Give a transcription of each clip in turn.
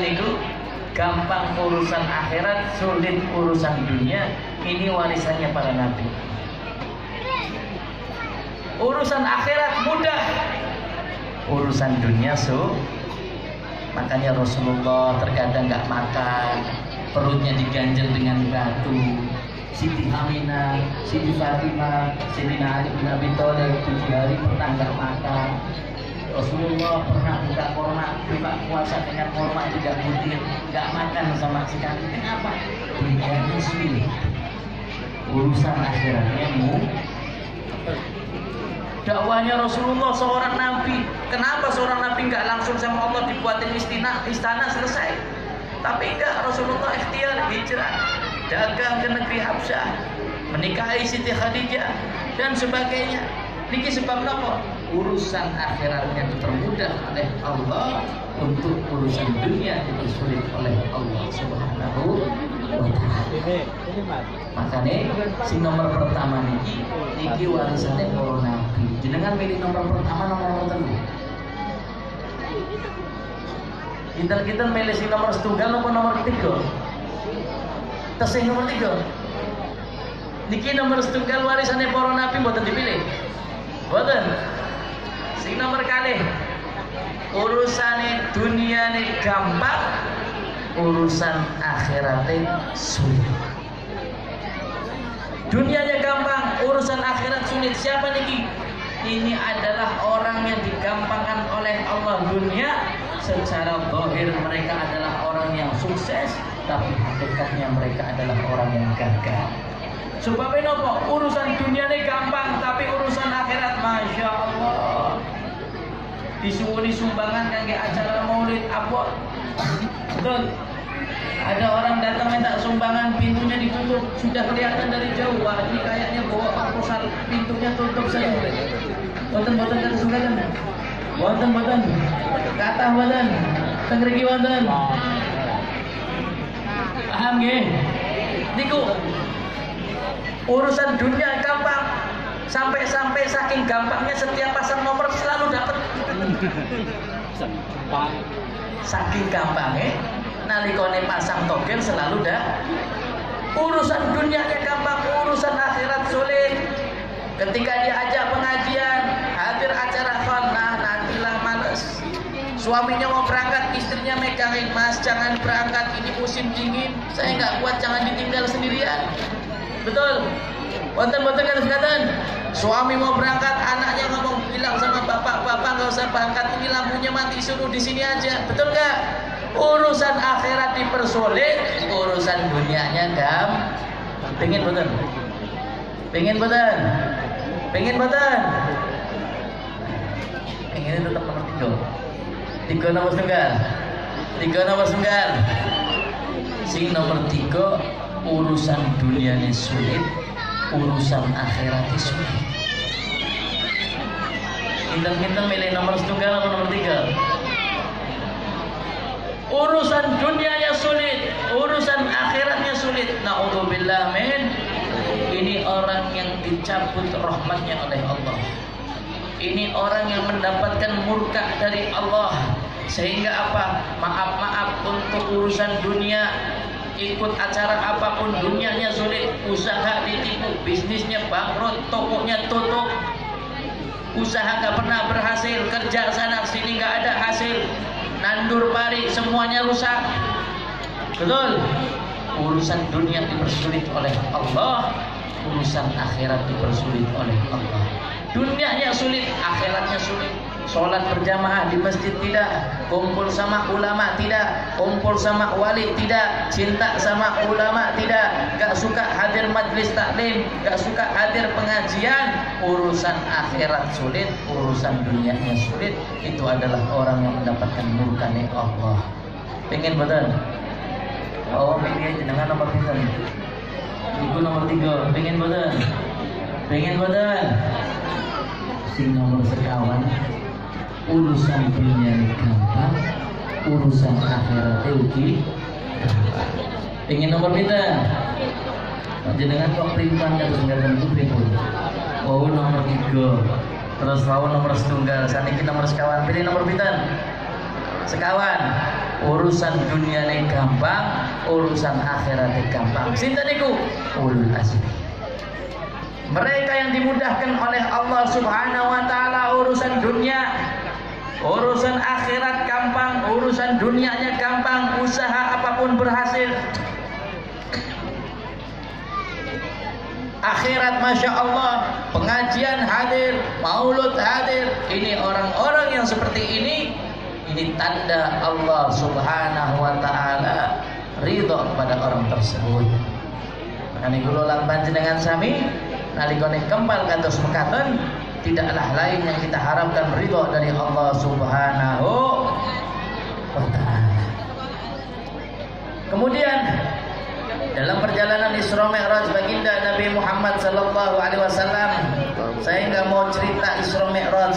niku gampang urusan akhirat, sulit urusan dunia. Ini warisannya para nabi. Urusan akhirat mudah, urusan dunia makanya Rasulullah terkadang nggak makan, perutnya diganjel dengan batu. Siti Aminah, Siti Fatimah, Sayyidina Ali bin Abi Thalib 7 hari pernah nggak makan. Rasulullah pernah buka puasa dengan kurma tidak butir, nggak makan sama sekali. Kenapa? Dunianya sulit, urusan akhiratnya dakwahnya Rasulullah seorang nabi. Kenapa seorang nabi nggak langsung sama Allah dibuatin istana selesai? Tapi enggak, Rasulullah ikhtiar hijrah, dagang ke negeri Habsyah, menikahi Siti Khadijah dan sebagainya. Niki sebab apa? Urusan akhiratnya dipermudah oleh Allah, untuk urusan dunia dipersulit oleh Allah Subhanahu wa ta'ala. Makanya si nomor pertama niki warisannya para nabi. Jenengan milih nomor pertama nomor tertentu. Kita milih si nomor setunggal apa nomor ketiga? Tesih nomor 3. Niki nomor setunggal warisannya para nabi mboten dipilih. Mboten. Sing nomor kalih urusane dunyane gampang, urusan akhiratnya sulit. Dunianya gampang, urusan akhirat sulit. Siapa niki? Ini adalah orang yang digampangkan oleh Allah dunia. Secara zahir mereka adalah orang yang sukses, tapi hakikatnya mereka adalah orang yang gagal. Sebabnya nopo? Urusan dunia ini gampang, tapi urusan akhirat masya Allah. Disuwuni sumbangan kangge acara maulid abot. Betul. Ada orang datang minta sumbangan, pintunya ditutup, sudah kelihatan dari jauh. Wah, ini kayaknya bawa proposal, pintunya tutup saja. Boten kata sungkan. Boten. Kata boten. Tengriki boten. Paham nggih? Niku urusan dunia gampang, sampai saking gampangnya setiap pasang nomor selalu dapat. Saking gampangnya nalikone pasang togel selalu dah. Urusan dunianya gampang, urusan akhirat sulit. Ketika diajak pengajian, hadir acara khonah, nantilah males. Suaminya mau berangkat, istrinya megangin, mas jangan berangkat, ini musim dingin, saya nggak kuat, jangan ditinggal sendirian. Betul. Wonten kata-kata. Suami mau berangkat, anaknya ngomong, bilang sama bapak nggak usah berangkat, ini lampunya mati, suruh di sini aja. Betul nggak? Urusan akhirat dipersulit, urusan dunianya gampang. Pengen boten? Pengen tetap nomor 3 nomor tunggal. Sing nomor 3 urusan dunianya sulit, urusan akhiratnya sulit. Kita milih nomor setunggal atau nomor 3? Urusan dunianya sulit, urusan akhiratnya sulit. Na'udzubillah min. Ini orang yang dicabut rahmatnya oleh Allah. Ini orang yang mendapatkan murka dari Allah. Sehingga apa? Maaf untuk urusan dunia, ikut acara apapun dunianya sulit, usaha ditipu, bisnisnya bangkrut, tokonya tutup, usaha nggak pernah berhasil, kerja sana sini nggak ada hasil, nandur pari semuanya rusak. Betul. Urusan dunia dipersulit oleh Allah, urusan akhirat dipersulit oleh Allah. Dunianya sulit, akhiratnya sulit. Sholat berjamaah di masjid tidak, kumpul sama ulama tidak, kumpul sama wali tidak, cinta sama ulama tidak, gak suka hadir majlis taklim, gak suka hadir pengajian. Urusan akhirat sulit, urusan dunianya sulit. Itu adalah orang yang mendapatkan murka Allah. Pengen betul? Oh, pilih aja dengan nomor 3. Iku nomor 3. Pengen betul? Sing nomor sekawan. Urusan dunia gampang, urusan akhirat uji. Ingin nomor pindah. Jenengan kok primbang dan senggatan itu pripun? Oh nomor 3. Terus lawan nomor setunggal. Saniki nomor sekawan. Pilih nomor pindah. Sekawan. urusan dunyane gampang, urusan akhiratnya gampang. Sinten niku? Ulul azmi. Mereka yang dimudahkan oleh Allah Subhanahu wa taala urusan dunia, urusan akhirat gampang, urusan dunianya gampang, usaha apapun berhasil. Akhirat Masya Allah, pengajian hadir, maulud hadir. Ini orang-orang yang seperti ini tanda Allah Subhanahu wa taala ridho kepada orang tersebut. Makanya kula lan panjenengan sami nalikane kempal kantos mekaten, tidaklah lain yang kita harapkan ridho dari Allah Subhanahu wa taala. Kemudian dalam perjalanan Isra Mi'raj baginda Nabi Muhammad sallallahu alaihi wasallam, saya nggak mau cerita Isra Mi'raj.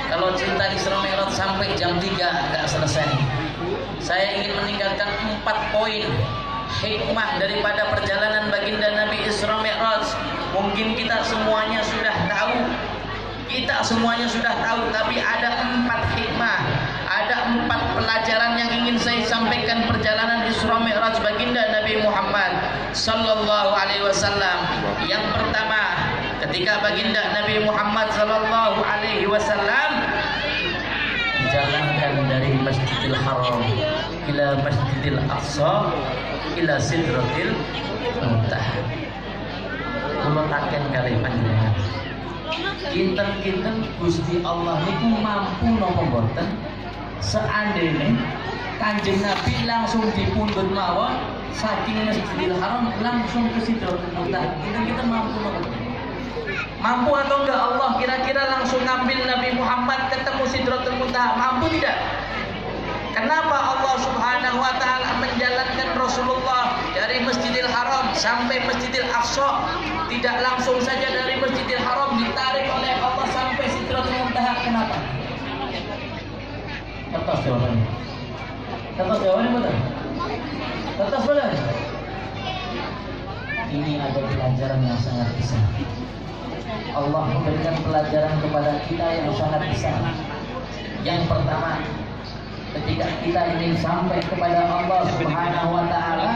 Kalau cerita Isra Mi'raj sampai jam 3 nggak selesai. Saya ingin meninggalkan 4 poin hikmah daripada perjalanan baginda Nabi Isra Mi'raj. Mungkin kita semuanya sudah tahu, tapi ada 4 hikmah, ada 4 pelajaran yang ingin saya sampaikan perjalanan Isra Mi'raj baginda Nabi Muhammad sallallahu alaihi wasallam. Yang pertama, ketika baginda Nabi Muhammad sallallahu alaihi wasallam dijalankan dari Masjidil Haram ila Masjidil Aqsa ila Sidratil Muntaha. Kula taken kali panjenengan, kinten-kinten Gusti Allah niku mampu napa mboten seandainya Kanjeng Nabi langsung dipundhut mawon saking Masjidil Haram langsung ke Sidratul Muntaha. Kita mampu napa? Mampu atau enggak Allah kira-kira langsung ngambil Nabi Muhammad ketemu Sidratul Muntaha? Mampu tidak? Kenapa Allah Subhanahu wa taala menjalankan Rasulullah dari Masjidil Haram sampai Masjidil Aqsa? Tidak langsung saja dari Masjidil Haram ditarik oleh Allah sampai Sidratul Muntaha. Kenapa? Tetas jawabannya. Tetas jawabannya betul. Tetas betul. Ini ada pelajaran yang sangat besar. Allah memberikan pelajaran kepada kita yang sangat besar. Yang pertama, ketika kita ingin sampai kepada Allah Subhanahu wa taala,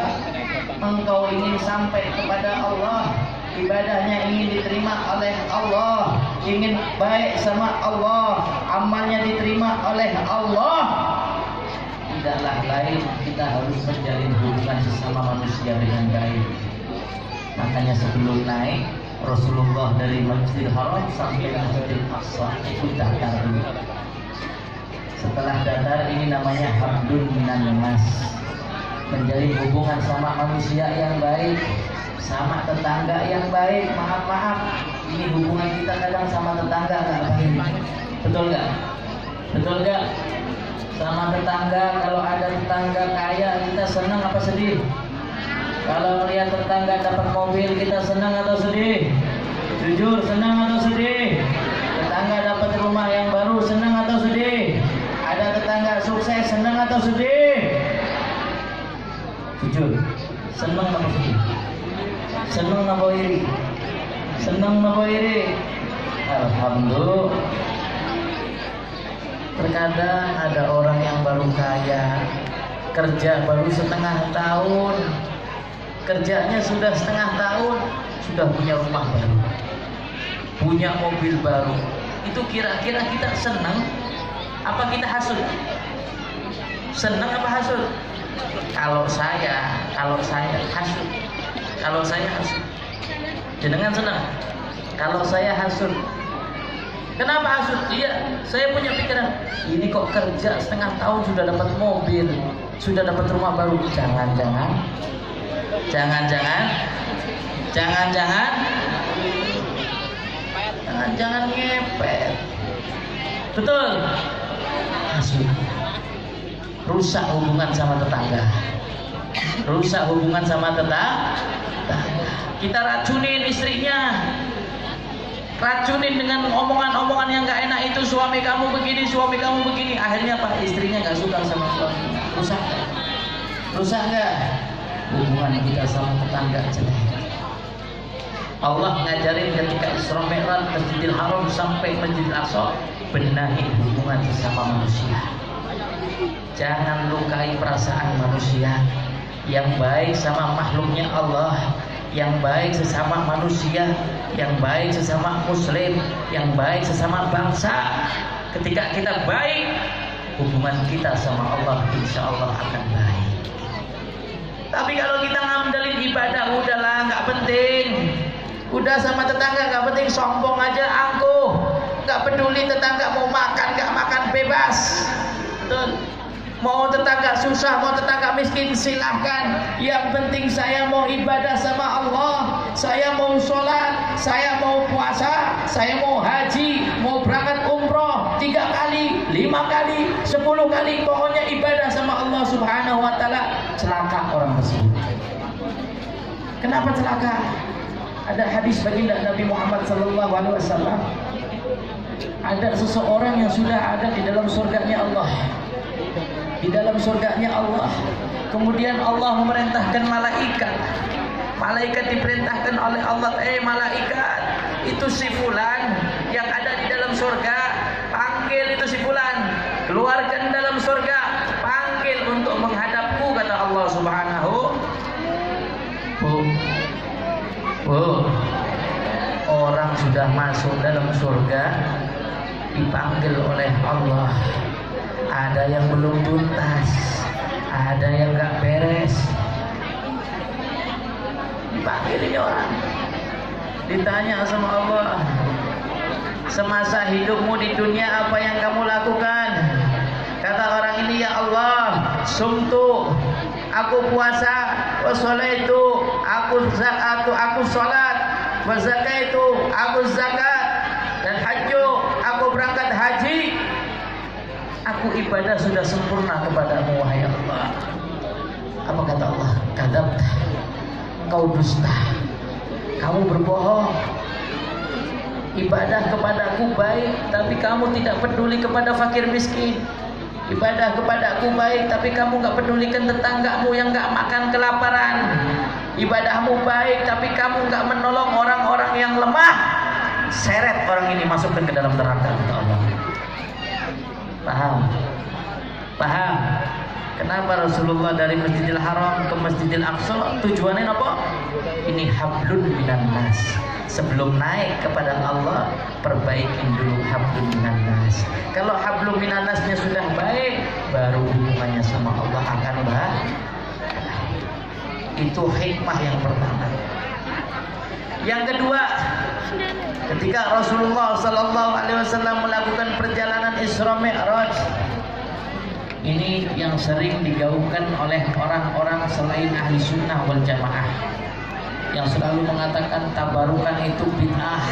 engkau ingin sampai kepada Allah, ibadahnya ingin diterima oleh Allah, ingin baik sama Allah, amalnya diterima oleh Allah, tidaklah lain kita harus menjalin hubungan sesama manusia dengan baik. Makanya sebelum naik Rasulullah dari Masjidil Haram sampai Masjidil Aqsa itu datar dulu. Setelah datar ini namanya habdun minan nas, menjalin hubungan sama manusia yang baik, sama tetangga yang baik. Maaf, ini hubungan kita kadang sama tetangga nggak baik. Betul nggak? Betul nggak? Sama tetangga, kalau ada tetangga kaya kita senang apa sedih? Kalau melihat tetangga dapat mobil kita senang atau sedih? Jujur, senang atau sedih? Tetangga dapat rumah yang baru senang atau sedih? Ada tetangga sukses senang atau sedih? Jujur, senang atau sedih? Senang atau iri? Senang atau iri? Alhamdulillah. Terkadang ada orang yang baru kaya, kerja baru setengah tahun, kerjanya sudah setengah tahun, sudah punya rumah baru, punya mobil baru. Itu kira-kira kita senang apa kita hasud? Senang apa hasud? Kalau saya hasud. Kalau saya hasud. Jenengan senang? Kalau saya hasud. Kenapa hasud? Iya, saya punya pikiran, ini kok kerja setengah tahun sudah dapat mobil, sudah dapat rumah baru. Jangan-jangan ngepet. Betul. Hasud. Rusak hubungan sama tetangga. Kita racunin istrinya, racunin dengan omongan-omongan yang gak enak itu, suami kamu begini, akhirnya apa? Istrinya gak suka sama suaminya. Rusak gak? Hubungan kita sama tetangga jelek. Allah ngajarin ketika Isra Mi'raj Masjidil Haram sampai Masjidil Aqsa, benahi hubungan sesama manusia. Jangan lukai perasaan manusia. Yang baik sama makhluknya Allah, yang baik sesama manusia, yang baik sesama muslim, yang baik sesama bangsa. Ketika kita baik, hubungan kita sama Allah insya Allah akan baik. Tapi kalau kita ngandelin ibadah, udahlah nggak penting. Udah sama tetangga nggak penting, sombong aja, angkuh, nggak peduli tetangga mau makan nggak makan, bebas. Betul. Mau tetangga susah, mau tetangga miskin, silahkan. Yang penting saya mau ibadah sama Allah, saya mau sholat, saya mau puasa, saya mau haji, mau berangkat umroh 3 kali, 5 kali, 10 kali, pokoknya ibadah sama Allah Subhanahu wa ta'ala. Celaka orang tersebut. Kenapa celaka? Ada hadis baginda Nabi Muhammad SAW. Ada seseorang yang sudah ada di dalam surganya Allah. Di dalam surganya Allah. Kemudian Allah memerintahkan malaikat. Malaikat diperintahkan oleh Allah, malaikat, itu si fulan yang ada di dalam surga, panggil itu si fulan, keluarkan dalam surga, panggil untuk menghadapku, kata Allah Subhanahu. Orang sudah masuk dalam surga dipanggil oleh Allah. Ada yang belum tuntas, ada yang gak beres. Dipanggil ini orang, ditanya sama Allah, semasa hidupmu di dunia apa yang kamu lakukan? Kata orang ini, ya Allah, sumtu, aku puasa, wasolaitu, aku sholat, wazakaitu, aku zakat, dan hajju, aku berangkat haji. Aku ibadah sudah sempurna kepadamu, wahai Allah. Apa kata Allah? Kadzabta, kau dusta, kamu berbohong. Ibadah kepadaku baik, tapi kamu tidak peduli kepada fakir miskin. Ibadah kepadaku baik, tapi kamu gak pedulikan tetanggamu yang gak makan kelaparan. Ibadahmu baik, tapi kamu gak menolong orang-orang yang lemah. Seret orang ini, masukkan ke dalam neraka, kata Allah. Paham? Paham? Kenapa Rasulullah dari Masjidil Haram ke Masjidil Aqsa? Tujuannya apa? Ini hablun minan nas. Sebelum naik kepada Allah, perbaikin dulu hablun minan nas. Kalau hablun minan nasnya sudah baik, baru hubungannya sama Allah akan baik. Itu hikmah yang pertama. Yang kedua, ketika Rasulullah SAW melakukan perjalanan Isra Mi'raj, ini yang sering digaungkan oleh orang-orang selain ahli sunnah wal jamaah, yang selalu mengatakan tabarukan itu bid'ah,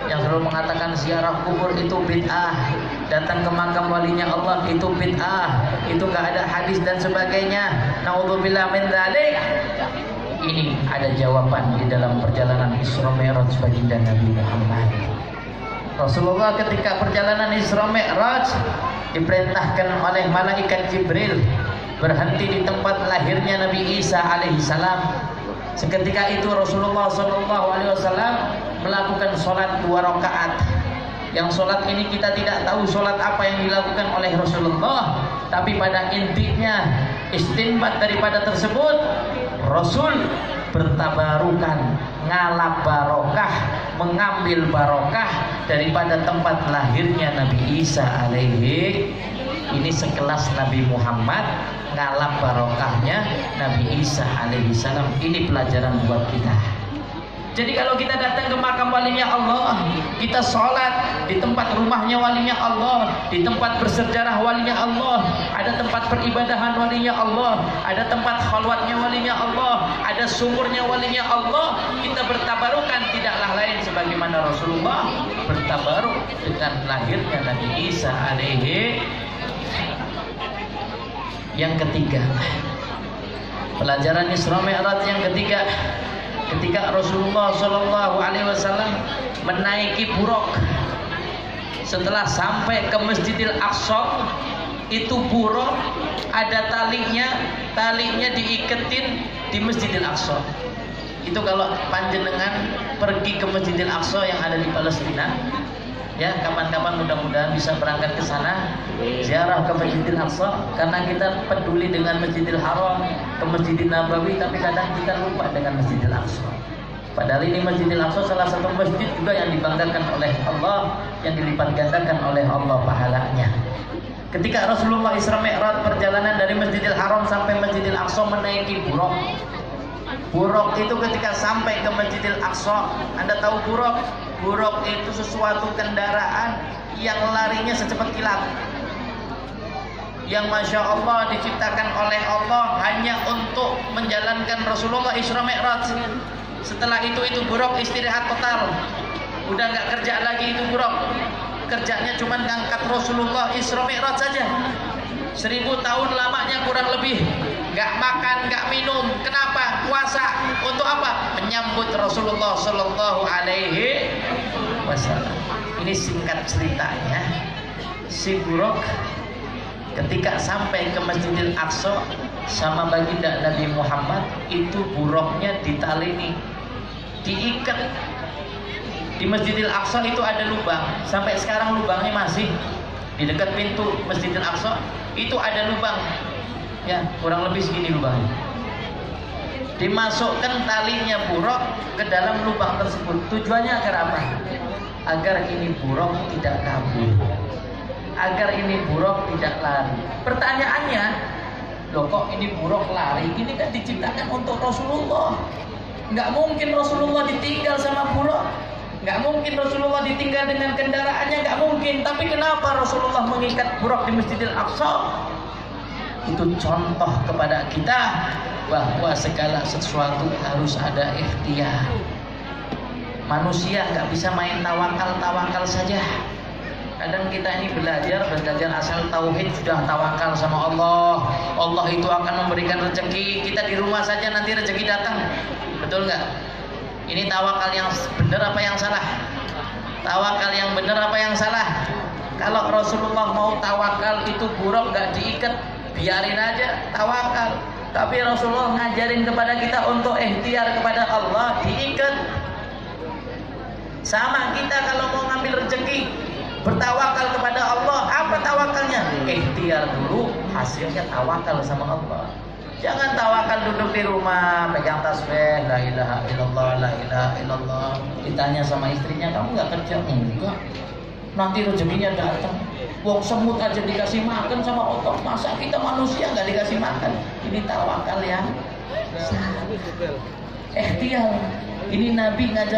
yang selalu mengatakan ziarah kubur itu bid'ah, datang ke makam walinya Allah itu bid'ah, itu gak ada hadis dan sebagainya. Naudzubillah min dzalik. Ini ada jawaban di dalam perjalanan Isra Mi'raj baginda Nabi Muhammad. Rasulullah ketika perjalanan Isra Mi'raj diperintahkan oleh malaikat Jibril berhenti di tempat lahirnya Nabi Isa alaihissalam. Seketika itu Rasulullah SAW melakukan sholat 2 rakaat. Yang sholat ini kita tidak tahu sholat apa yang dilakukan oleh Rasulullah, tapi pada intinya istinbat daripada tersebut, Rasul bertabarukan, ngalap barokah, mengambil barokah daripada tempat lahirnya Nabi Isa alaihi. Ini sekelas Nabi Muhammad, ngalap barokahnya Nabi Isa alaihi salam. Ini pelajaran buat kita. Jadi kalau kita datang ke makam walinya Allah, kita sholat di tempat rumahnya walinya Allah, di tempat bersejarah walinya Allah, ada tempat peribadahan walinya Allah, ada tempat khalwatnya walinya Allah, ada sumurnya walinya Allah, kita bertabarukan tidaklah lain sebagaimana Rasulullah bertabaruk dengan lahirnya Nabi Isa alaihi. Yang ketiga, pelajaran Isra Mi'raj yang ketiga, ketika Rasulullah SAW menaiki buruk, setelah sampai ke Masjidil Aqsa, itu buruk ada talinya diiketin di Masjidil Aqsa. Itu kalau panjenengan pergi ke Masjidil Aqsa yang ada di Palestina, Ya, kapan-kapan mudah-mudahan bisa berangkat ke sana, ziarah ke Masjidil Aqsa, karena kita peduli dengan Masjidil Haram, ke Masjidil Nabawi, tapi kadang kita lupa dengan Masjidil Aqsa. Padahal ini Masjidil Aqsa salah satu masjid juga yang dibanggakan oleh Allah, yang dilipat gandakan oleh Allah pahalanya. Ketika Rasulullah Isra Mi'raj perjalanan dari Masjidil Haram sampai Masjidil Aqsa menaiki buraq. Buraq itu ketika sampai ke Masjidil Aqsa, Anda tahu buraq? Buraq itu sesuatu kendaraan yang larinya secepat kilat, yang Masya Allah diciptakan oleh Allah hanya untuk menjalankan Rasulullah Isra Mi'raj. Setelah itu buraq istirahat total, udah nggak kerja lagi itu buraq. Kerjanya cuma ngangkat Rasulullah Isra Mi'raj saja. 1000 tahun lamanya kurang lebih, nggak makan, nggak minum. Kenapa? Puasa. Untuk apa? Menyambut Rasulullah Sallallahu Alaihi Wasallam. Ini singkat ceritanya, si buraq ketika sampai ke Masjidil Aqsa sama baginda Nabi Muhammad, itu buraqnya ditalini, diikat. Di Masjidil Aqsa itu ada lubang, sampai sekarang lubangnya masih di dekat pintu Masjidil Aqsa itu ada lubang, ya kurang lebih segini lubangnya. Dimasukkan talinya buraq ke dalam lubang tersebut. Tujuannya agar apa? Agar ini buraq tidak kabur, agar ini buraq tidak lari. Pertanyaannya, loh kok ini buraq lari? Ini kan diciptakan untuk Rasulullah. Nggak mungkin Rasulullah ditinggal sama buraq, nggak mungkin Rasulullah ditinggal dengan kendaraannya, nggak mungkin. Tapi kenapa Rasulullah mengikat buraq di Masjidil Aqsa? Itu contoh kepada kita bahwa segala sesuatu harus ada ikhtiar. Manusia nggak bisa main tawakal saja. Kadang kita ini belajar asal tauhid sudah tawakal sama Allah. Allah itu akan memberikan rezeki. Kita di rumah saja nanti rezeki datang. Betul nggak? Ini tawakal yang benar apa yang salah? Tawakal yang benar apa yang salah? Kalau Rasulullah mau tawakal itu buraq nggak diikat, biarin aja tawakal. Tapi Rasulullah ngajarin kepada kita untuk ikhtiar kepada Allah, diikat. Sama kita kalau mau ngambil rezeki, bertawakal kepada Allah. Apa tawakalnya? Ikhtiar dulu, hasilnya tawakal sama Allah. Jangan tawakal duduk di rumah pegang tasbih la ilaha illallah la ilaha illallah. Ditanya sama istrinya, kamu nggak kerja? Enggak. Nanti rezekinya datang. Wong semut aja dikasih makan sama Allah, masa kita manusia nggak dikasih makan? Ini tawakal yang salah. Ikhtiar. Ini Nabi ngajar